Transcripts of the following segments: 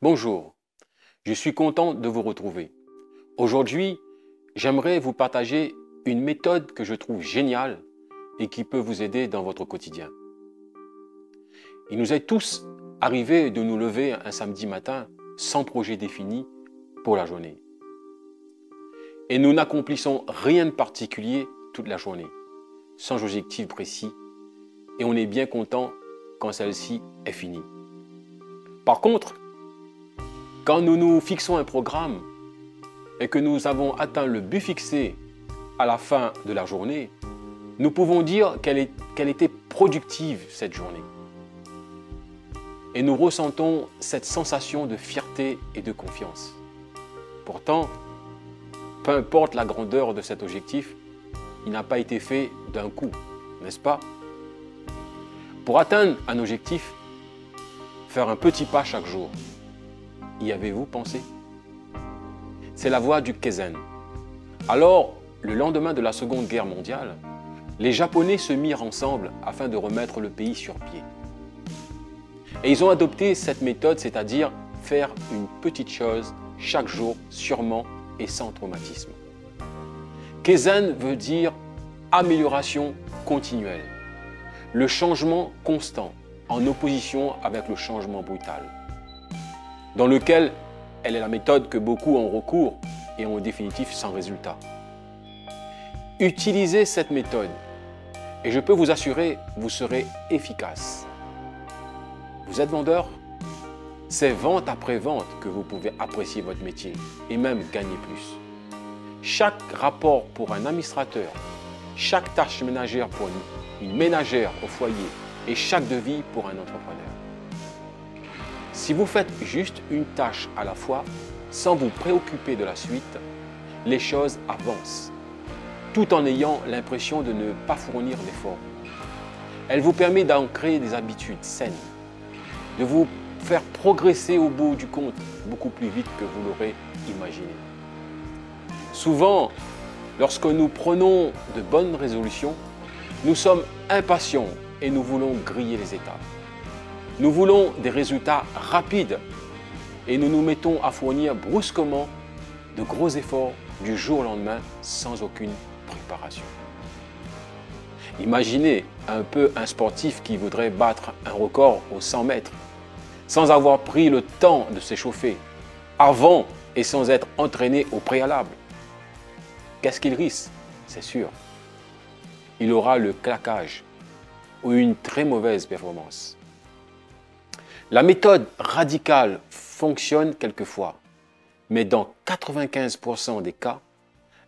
Bonjour, je suis content de vous retrouver. Aujourd'hui, j'aimerais vous partager une méthode que je trouve géniale et qui peut vous aider dans votre quotidien. Il nous est tous arrivé de nous lever un samedi matin sans projet défini pour la journée. Et nous n'accomplissons rien de particulier toute la journée, sans objectif précis, et on est bien content quand celle-ci est finie. Par contre, quand nous nous fixons un programme et que nous avons atteint le but fixé à la fin de la journée, nous pouvons dire qu'elle était productive cette journée. Et nous ressentons cette sensation de fierté et de confiance. Pourtant, peu importe la grandeur de cet objectif, il n'a pas été fait d'un coup, n'est-ce pas? Pour atteindre un objectif, faire un petit pas chaque jour. Y avez-vous pensé? C'est la voie du Kaizen. Alors, le lendemain de la Seconde Guerre mondiale, les Japonais se mirent ensemble afin de remettre le pays sur pied. Et ils ont adopté cette méthode, c'est-à-dire faire une petite chose chaque jour, sûrement et sans traumatisme. Kaizen veut dire amélioration continuelle, le changement constant en opposition avec le changement brutal, dans lequel elle est la méthode que beaucoup ont recours et en définitive sans résultat. Utilisez cette méthode et je peux vous assurer, vous serez efficace. Vous êtes vendeur? C'est vente après vente que vous pouvez apprécier votre métier et même gagner plus. Chaque rapport pour un administrateur, chaque tâche ménagère pour une ménagère au foyer et chaque devis pour un entrepreneur. Si vous faites juste une tâche à la fois, sans vous préoccuper de la suite, les choses avancent, tout en ayant l'impression de ne pas fournir d'efforts. Elle vous permet d'ancrer des habitudes saines, de vous faire progresser au bout du compte beaucoup plus vite que vous l'aurez imaginé. Souvent, lorsque nous prenons de bonnes résolutions, nous sommes impatients et nous voulons griller les étapes. Nous voulons des résultats rapides et nous nous mettons à fournir brusquement de gros efforts du jour au lendemain sans aucune préparation. Imaginez un peu un sportif qui voudrait battre un record aux 100 mètres sans avoir pris le temps de s'échauffer avant et sans être entraîné au préalable. Qu'est-ce qu'il risque? C'est sûr. Il aura le claquage ou une très mauvaise performance. La méthode radicale fonctionne quelquefois, mais dans 95% des cas,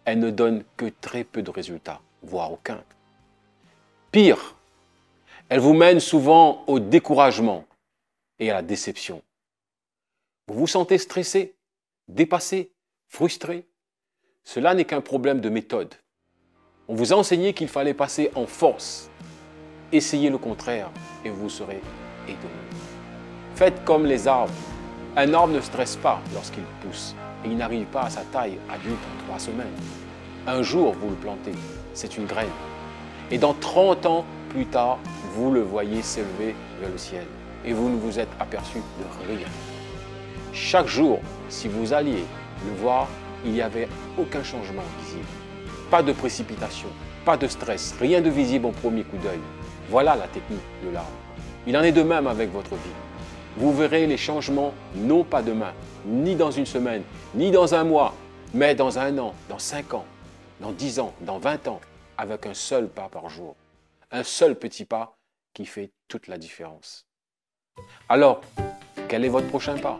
elle ne donne que très peu de résultats, voire aucun. Pire, elle vous mène souvent au découragement et à la déception. Vous vous sentez stressé, dépassé, frustré? Cela n'est qu'un problème de méthode. On vous a enseigné qu'il fallait passer en force. Essayez le contraire et vous serez étonné. Faites comme les arbres. Un arbre ne stresse pas lorsqu'il pousse et il n'arrive pas à sa taille adulte en 3 semaines. Un jour, vous le plantez, c'est une graine. Et dans 30 ans plus tard, vous le voyez s'élever vers le ciel et vous ne vous êtes aperçu de rien. Chaque jour, si vous alliez le voir, il n'y avait aucun changement visible. Pas de précipitation, pas de stress, rien de visible au premier coup d'œil. Voilà la technique de l'arbre. Il en est de même avec votre vie. Vous verrez les changements non pas demain, ni dans une semaine, ni dans un mois, mais dans 1 an, dans 5 ans, dans 10 ans, dans 20 ans, avec un seul pas par jour. Un seul petit pas qui fait toute la différence. Alors, quel est votre prochain pas?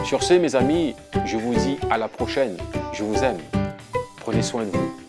Sur ce, mes amis, je vous dis à la prochaine. Je vous aime. Prenez soin de vous.